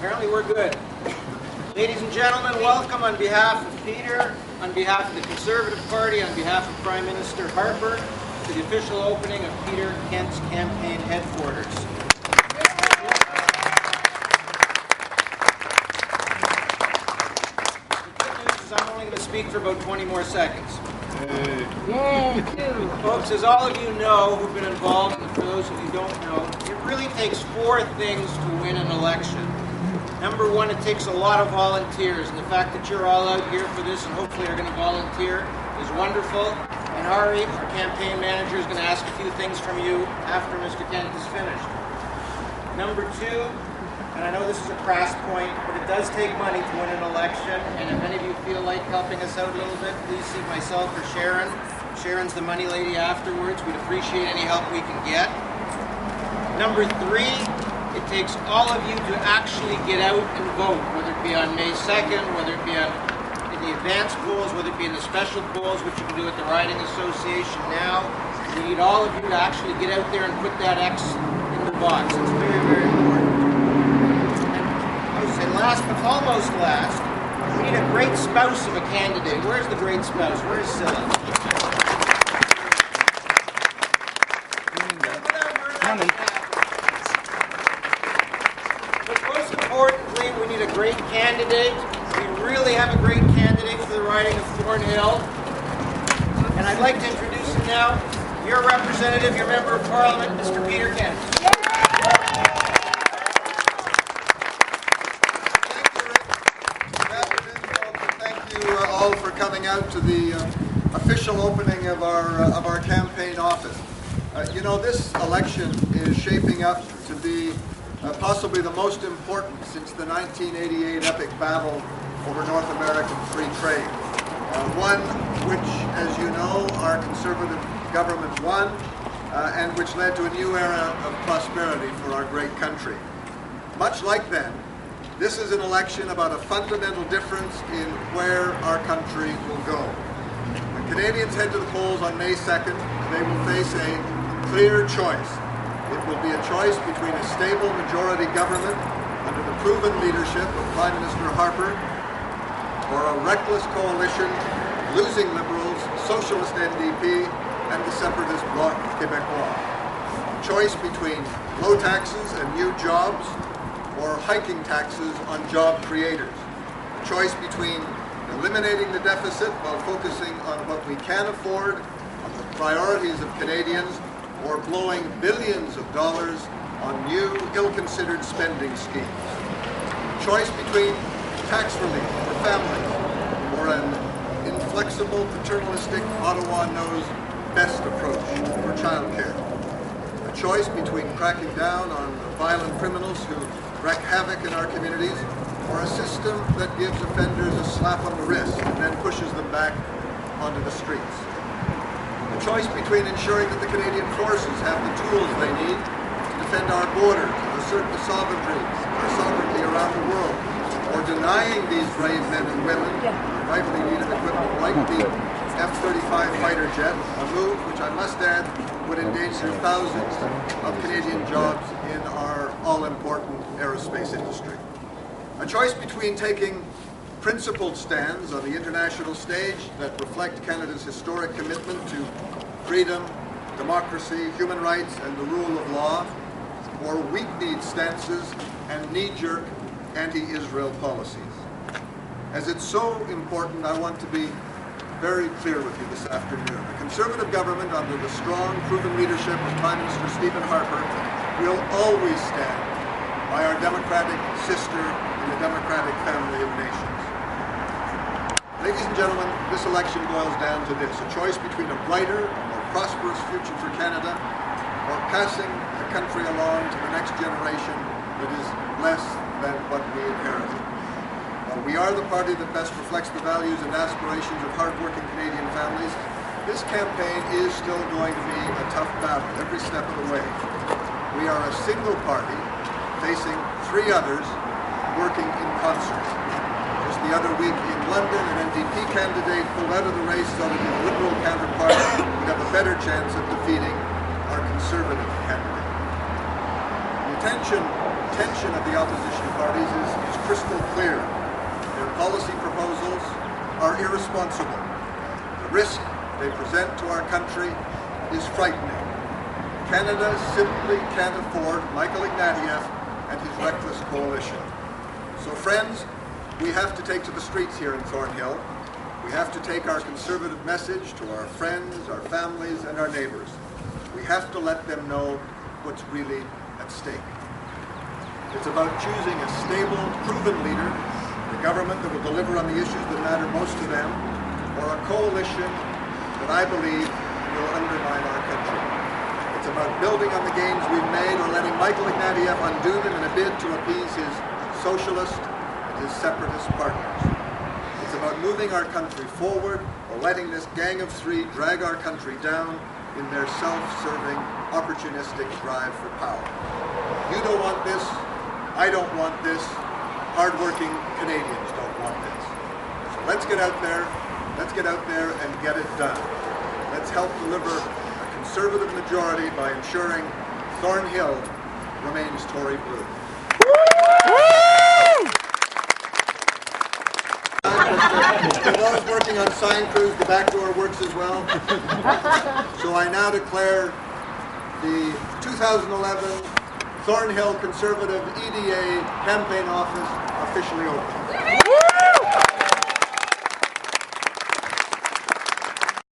Apparently we're good. Ladies and gentlemen, welcome on behalf of Peter, on behalf of the Conservative Party, on behalf of Prime Minister Harper, to the official opening of Peter Kent's campaign headquarters. The good news is I'm only going to speak for about 20 more seconds. Folks, as all of you know who've been involved, and for those of you who don't know, it really takes four things to win an election. Number one, it takes a lot of volunteers, and the fact that you're all out here for this and hopefully are going to volunteer is wonderful. And Hari, our campaign manager, is going to ask a few things from you after Mr. Kent is finished. Number two, and I know this is a crass point, but it does take money to win an election, and if any of you feel like helping us out a little bit, please see myself or Sharon. Sharon's the money lady afterwards. We'd appreciate any help we can get. Number three, it takes all of you to actually get out and vote, whether it be on May 2nd, whether it be in the advanced polls, whether it be in the special polls, which you can do at the Riding Association now. We need all of you to actually get out there and put that X in the box. It's very, very important. And last but almost last, we need a great spouse of a candidate. Where's the great spouse? Where's Scylla? But most importantly, we need a great candidate. We really have a great candidate for the riding of Thornhill. And I'd like to introduce him now. Your representative, your member of Parliament, Mr. Peter Kent. For coming out to the official opening of our campaign office. You know, this election is shaping up to be possibly the most important since the 1988 epic battle over North American free trade. One which, as you know, our Conservative government won, and which led to a new era of prosperity for our great country. Much like then, this is an election about a fundamental difference in where our country will go. When Canadians head to the polls on May 2nd, they will face a clear choice. It will be a choice between a stable majority government under the proven leadership of Prime Minister Harper, or a reckless coalition losing Liberals, Socialist NDP, and the separatist Bloc Québécois. A choice between low taxes and new jobs, or hiking taxes on job creators. A choice between eliminating the deficit while focusing on what we can afford, on the priorities of Canadians, or blowing billions of dollars on new, ill-considered spending schemes. A choice between tax relief for families, or an inflexible, paternalistic, Ottawa knows best approach for childcare. A choice between cracking down on violent criminals who wreak havoc in our communities, or a system that gives offenders a slap on the wrist and then pushes them back onto the streets. A choice between ensuring that the Canadian forces have the tools they need to defend our borders, to assert the our sovereignty around the world, or denying these brave men and women rightly needed equipment like the F-35 fighter jet, a move which I must add would endanger thousands of Canadian jobs in our all-important aerospace industry. A choice between taking principled stands on the international stage that reflect Canada's historic commitment to freedom, democracy, human rights, and the rule of law, or weak-kneed stances and knee-jerk anti-Israel policies. As it's so important, I want to be very clear with you this afternoon. The Conservative government, under the strong, proven leadership of Prime Minister Stephen Harper, will always stand by our democratic sister in the democratic family of nations. Ladies and gentlemen, this election boils down to this: a choice between a brighter, more prosperous future for Canada, or passing the country along to the next generation that is less than what we inherited. We are the party that best reflects the values and aspirations of hard-working Canadian families. This campaign is still going to be a tough battle every step of the way. We are a single party facing three others working in concert. Just the other week in London, an NDP candidate pulled out of the race so that his Liberal counterpart would have a better chance of defeating our Conservative candidate. intention of the opposition parties is crystal clear. Their policy proposals are irresponsible. The risk they present to our country is frightening. Canada simply can't afford Michael Ignatieff and his reckless coalition. So friends, we have to take to the streets here in Thornhill. We have to take our conservative message to our friends, our families, and our neighbors. We have to let them know what's really at stake. It's about choosing a stable, proven leader, a government that will deliver on the issues that matter most to them, or a coalition that I believe will undermine our country. It's about building on the gains we've made or letting Michael Ignatieff undo them in a bid to appease his socialist and his separatist partners. It's about moving our country forward or letting this gang of three drag our country down in their self-serving, opportunistic drive for power. You don't want this, I don't want this, hard-working Canadians don't want this. So let's get out there and get it done. Let's help deliver a conservative majority by ensuring Thornhill remains Tory blue. For those working on sign crews, the back door works as well. So I now declare the 2011 Thornhill Conservative EDA campaign office officially open.